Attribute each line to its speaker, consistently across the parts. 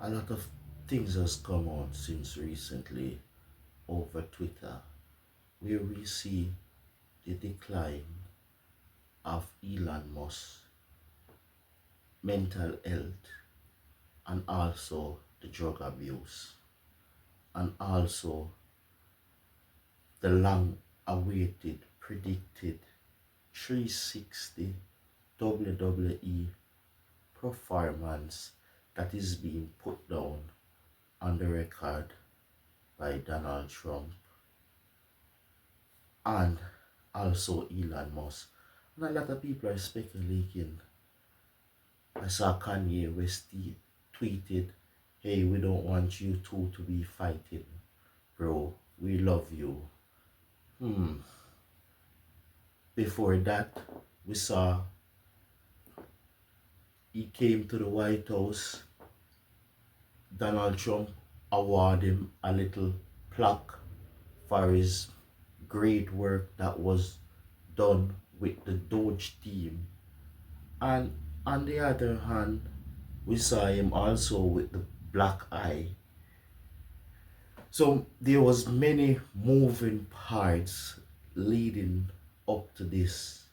Speaker 1: A lot of things has come out since recently over Twitter where we see the decline of Elon Musk mental health and also the drug abuse and also the long awaited predicted 360 WWE performance that is being put down on the record by Donald Trump and also Elon Musk. And a lot of people are speculating. I saw Kanye West tweeted, "Hey, we don't want you two to be fighting, bro. We love you." Hmm. Before that, we saw he came to the White House. Donald Trump awarded him a little plaque for his great work that was done with the Doge team. And on the other hand, we saw him also with the black eye. So there was many moving parts leading up to this.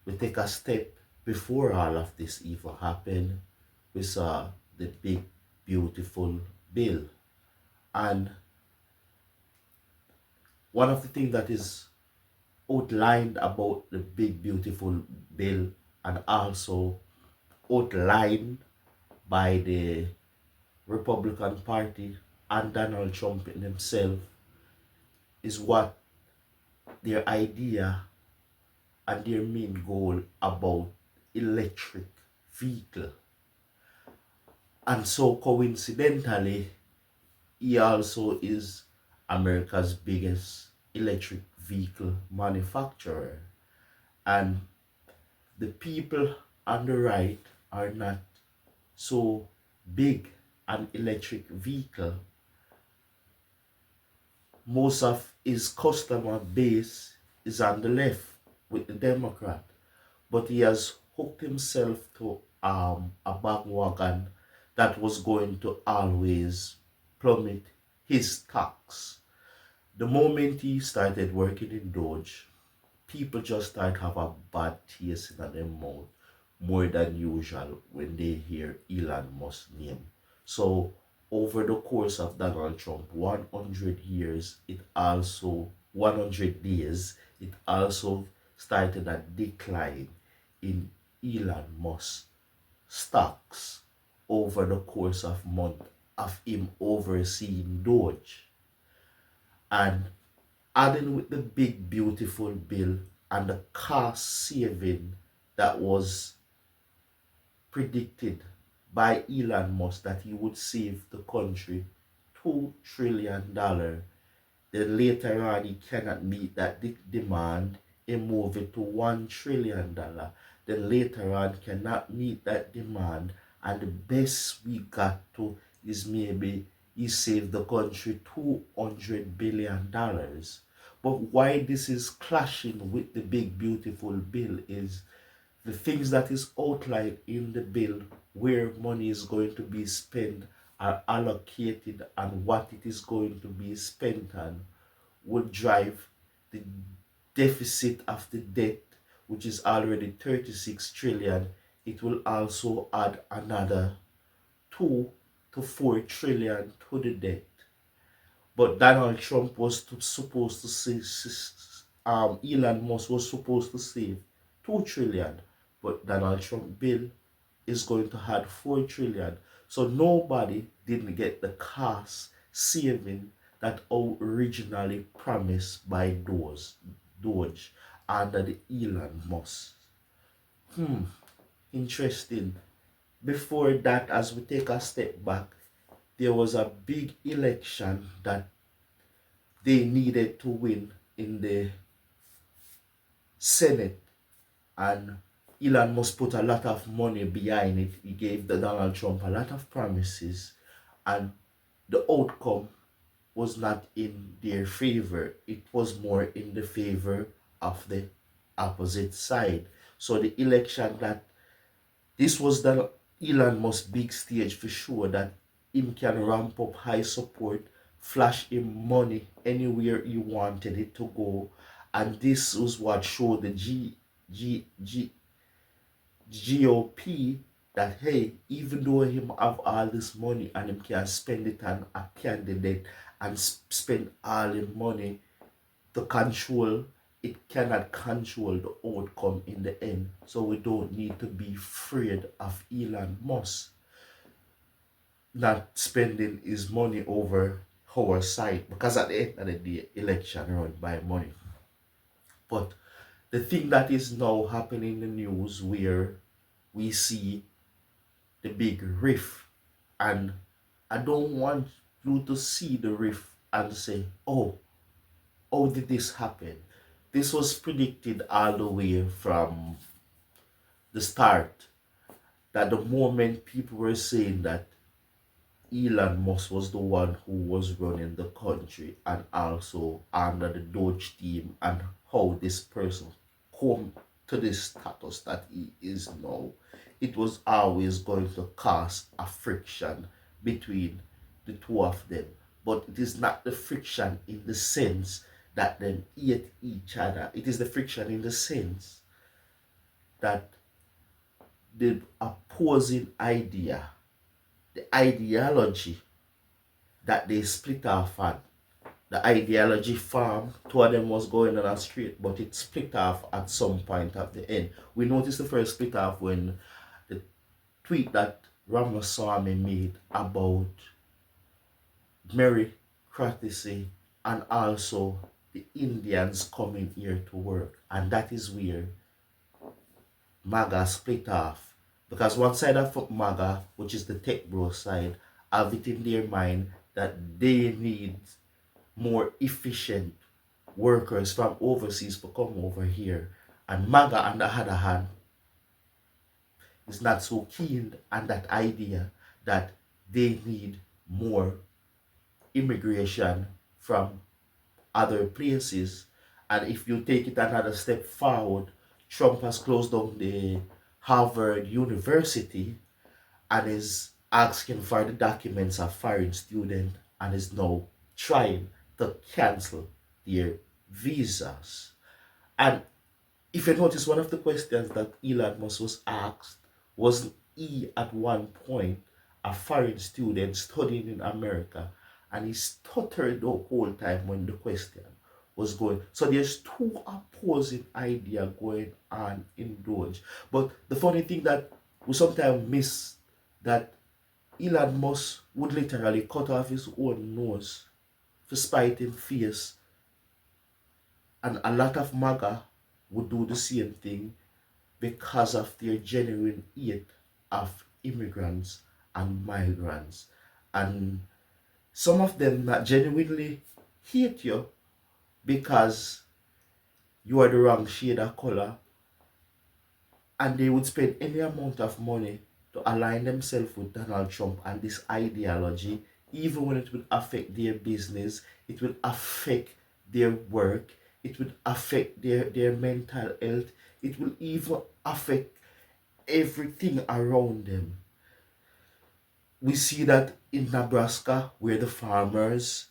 Speaker 1: We take a step before all of this even happened. We saw the big beautiful bill. And one of the things that is outlined about the big beautiful bill and also outlined by the Republican Party and Donald Trump in himself is what their idea and their main goal about electric vehicle. And so coincidentally, he also is America's biggest electric vehicle manufacturer. And the people on the right are not so big an electric vehicle. Most of his customer base is on the left with the Democrat, but he has hooked himself to a bandwagon that was going to always plummet his stocks. The moment he started working in Doge, people just start have a bad taste in their mouth more than usual when they hear Elon Musk's name. So over the course of Donald Trump 100 years, it also 100 days, it also started a decline in Elon Musk stocks over the course of month of him overseeing Doge. And adding with the big beautiful bill and the cost saving that was predicted by Elon Musk that he would save the country $2 trillion. Then later on he cannot meet that demand, he move it to $1 trillion. Then later on cannot meet that demand, and the best we got to is maybe he saved the country $200 billion. But why this is clashing with the big beautiful bill is the things that is outlined in the bill where money is going to be spent are allocated, and what it is going to be spent on would drive the deficit of the debt, which is already 36 trillion. It will also add another 2 to 4 trillion to the debt. But Donald Trump was supposed to save, Elon Musk was supposed to save 2 trillion, but Donald Trump bill is going to add 4 trillion. So nobody didn't get the cost saving that originally promised by Doge under the Elon Musk. Interesting. Before that, as we take a step back, there was a big election that they needed to win in the Senate, and Elon Musk put a lot of money behind it. He gave Donald Trump a lot of promises, and the outcome was not in their favor. It was more in the favor of the opposite side. So the election that this was the Elon Musk big stage for sure, that him can ramp up high support, flash him money anywhere he wanted it to go. And this was what showed the GOP that, hey, even though him have all this money and him can spend it on a candidate and spend all his money to control, it cannot control the outcome in the end. So we don't need to be afraid of Elon Musk not spending his money over our side, because at the end of the day, election run by money. But the thing that is now happening in the news, where we see the big rift, and I don't want you to see the rift and say, oh, how did this happen? This was predicted all the way from the start, that the moment people were saying that Elon Musk was the one who was running the country and also under the Doge team, and how this person come to the status that he is now, it was always going to cause a friction between the two of them. But it is not the friction in the sense that them hate each other. It is the friction in the sense that the opposing idea, the ideology that they split off on, the ideology farm, two of them was going on a straight, but it split off at some point at the end. We noticed the first split off when the tweet that Ramaswamy made about meritocracy and also the Indians coming here to work. And that is where MAGA split off. Because one side of MAGA, which is the tech bro side, have it in their mind that they need more efficient workers from overseas to come over here. And MAGA, on the other hand, is not so keen on that idea that they need more immigration from other places. And if you take it another step forward, Trump has closed down the Harvard University and is asking for the documents of foreign students, and is now trying to cancel their visas. And if you notice, one of the questions that Elon Musk was asked, was he at one point a foreign student studying in America? And he stuttered the whole time when the question was going. So there's two opposing ideas going on in Doge. But the funny thing that we sometimes miss, that Elon Musk would literally cut off his own nose to spite his face. And a lot of MAGA would do the same thing because of their genuine hate of immigrants and migrants. And some of them not genuinely hate you because you are the wrong shade of color, and they would spend any amount of money to align themselves with Donald Trump and this ideology, even when it will affect their business, it will affect their work, it will affect their mental health, it will even affect everything around them. We see that in Nebraska, where the farmers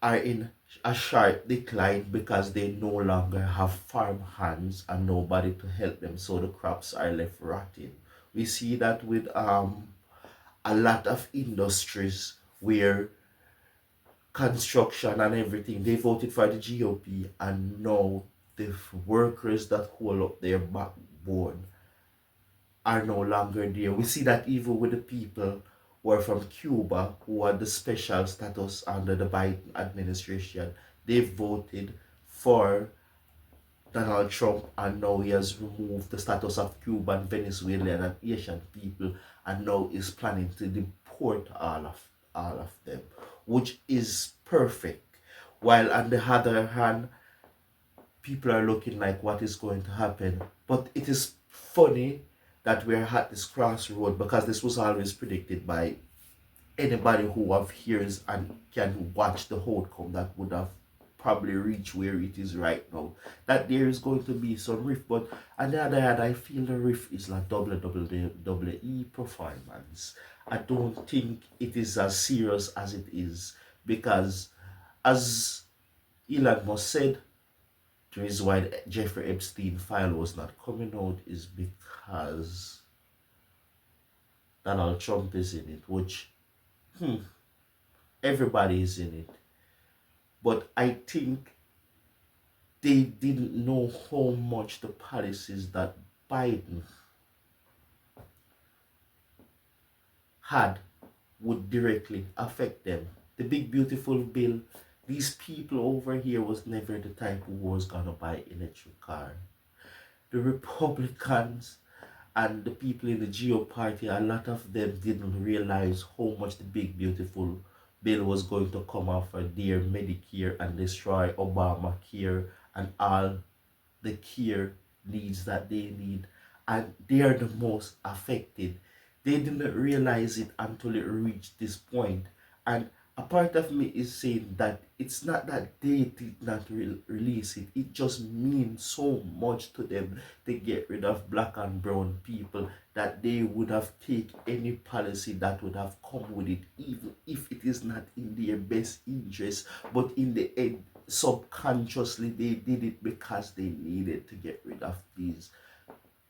Speaker 1: are in a sharp decline because they no longer have farm hands and nobody to help them, so the crops are left rotting. We see that with a lot of industries where construction and everything, they voted for the GOP, and now the workers that hold up their backbone are no longer there. We see that even with the people who are from Cuba, who had the special status under the Biden administration, they voted for Donald Trump, and now he has removed the status of Cuban, Venezuelan, and Asian people, and now is planning to deport all of them, which is perfect. While on the other hand, people are looking like what is going to happen. But it is funny that we're at this crossroad, because this was always predicted by anybody who have ears and can watch the outcome that would have probably reach where it is right now. That there is going to be some rift, but on the other hand, I feel the rift is like WWE performance. I don't think it is as serious as it is because, as Elon Musk said, the reason why the Jeffrey Epstein file was not coming out is because Donald Trump is in it, which everybody is in it. But I think they didn't know how much the policies that Biden had would directly affect them. The big beautiful bill, these people over here was never the type who was gonna buy electric car. The Republicans and the people in the Geo party, a lot of them didn't realize how much the big beautiful bill was going to come after their Medicare and destroy Obamacare and all the care needs that they need, and they are the most affected. They didn't realize it until it reached this point. And a part of me is saying that it's not that they did not release it, it just means so much to them to get rid of black and brown people that they would have taken any policy that would have come with it, even if it is not in their best interest. But in the end, subconsciously, they did it because they needed to get rid of these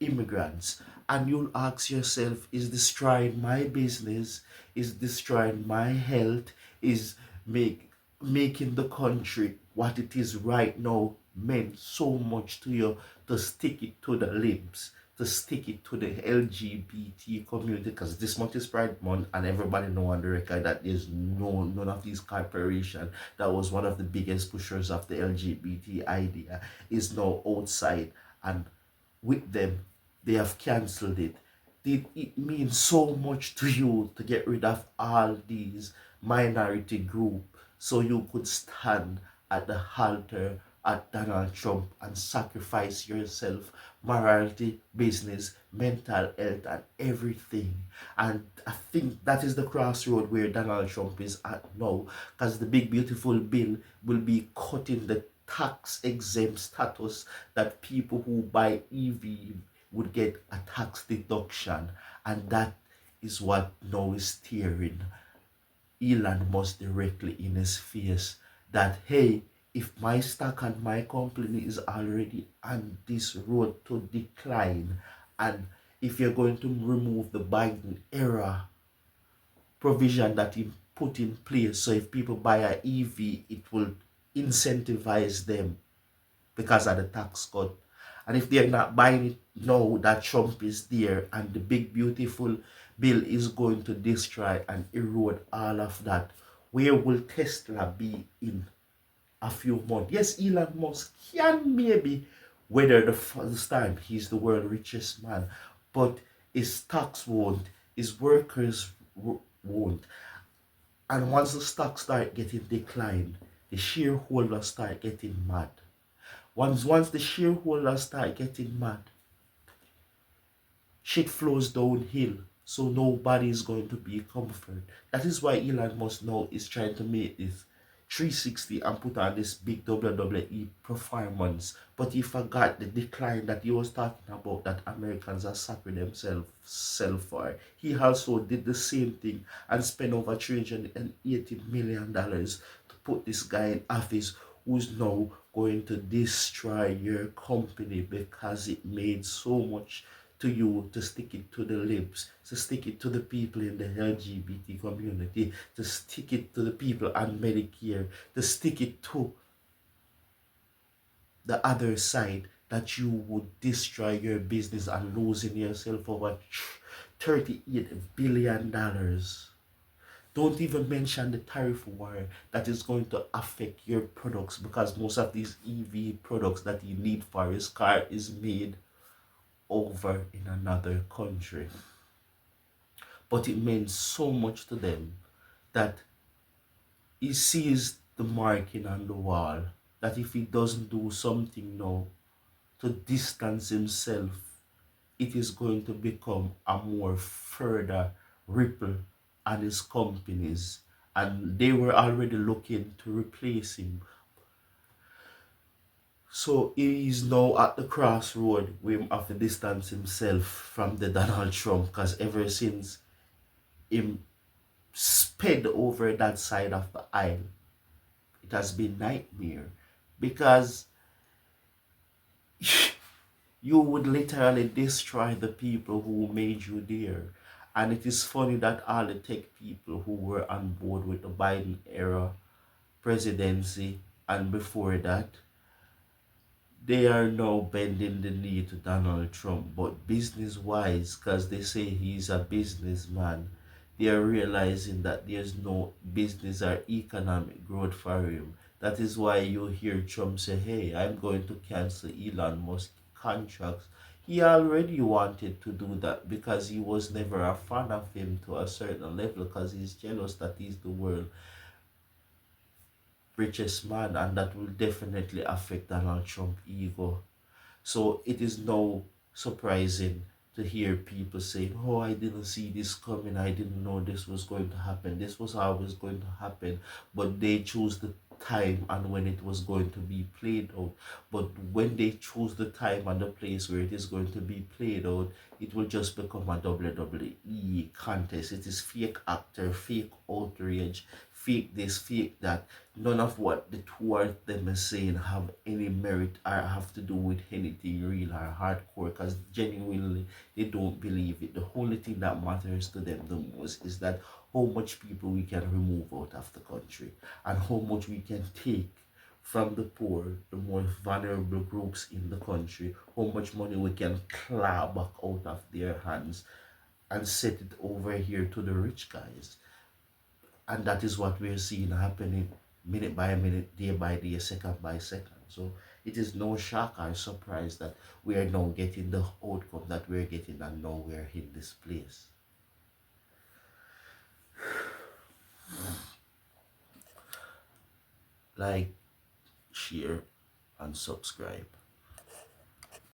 Speaker 1: immigrants. And you'll ask yourself, is destroying my business, is destroying my health, is making the country what it is right now meant so much to you to stick it to the libs, to stick it to the LGBT community? Because this month is Pride Month, and everybody know on the record that there's none of these corporations that was one of the biggest pushers of the LGBT idea is now outside, and with them, they have cancelled it. Did it mean so much to you to get rid of all these minority group so you could stand at the altar at Donald Trump and sacrifice yourself, morality, business, mental health, and everything? And I think that is the crossroad where Donald Trump is at now, because the big beautiful bill will be cutting the tax exempt status that people who buy EV would get a tax deduction, and that is what now is staring Elon Musk directly in his face, that hey, if my stock and my company is already on this road to decline, and if you're going to remove the Biden era provision that he put in place, so if people buy a EV, it will incentivize them because of the tax cut. And if they're not buying it now that Trump is there and the big beautiful bill is going to destroy and erode all of that, where will Tesla be in a few months? Yes, Elon Musk can maybe weather the storm. He's the world's richest man, but his stocks won't, his workers won't. And once the stocks start getting declined, the shareholders start getting mad. Once the shareholders start getting mad, shit flows downhill. So nobody is going to be comforted. That is why Elon Musk now is trying to make this 360 and put on this big WWE performance. But he forgot the decline that he was talking about, that Americans are suffering themselves for. He also did the same thing and spent over $380 million to put this guy in office, who's now going to destroy your company because it made so much to you to stick it to the libs, to stick it to the people in the LGBT community, to stick it to the people on Medicare, to stick it to the other side, that you would destroy your business and losing yourself over $38 billion. Don't even mention the tariff war that is going to affect your products, because most of these EV products that you need for your car is made over in another country. But it means so much to them that he sees the marking on the wall, that if he doesn't do something now to distance himself, it is going to become a more further ripple on his companies. And they were already looking to replace him. So he is now at the crossroad where he have to distance himself from the Donald Trump, because ever since him sped over that side of the aisle, it has been nightmare, because you would literally destroy the people who made you there. And it is funny that all the tech people who were on board with the Biden era presidency and before that, they are now bending the knee to Donald Trump. But business wise, because they say he's a businessman, they are realizing that there's no business or economic growth for him. That is why you hear Trump say, hey, I'm going to cancel Elon Musk contracts. He already wanted to do that because he was never a fan of him to a certain level, because he's jealous that he's the world richest man, and that will definitely affect Donald Trump ego. So it is no surprising to hear people saying, oh, I didn't see this coming. I didn't know this was going to happen. This was always going to happen. But they chose the time and when it was going to be played out. But when they choose the time and the place where it is going to be played out, it will just become a WWE contest. It is fake actor, fake outrage, fake this, fake that. None of what the two of them are saying have any merit or have to do with anything real or hardcore, because genuinely they don't believe it. The only thing that matters to them the most is that how much people we can remove out of the country and how much we can take from the poor, the more vulnerable groups in the country, how much money we can claw back out of their hands and set it over here to the rich guys. And that is what we're seeing happening minute by minute, day by day, second by second. So it is no shock or surprise that we are now getting the outcome that we're getting, and now we're in this place. Like, share, and subscribe.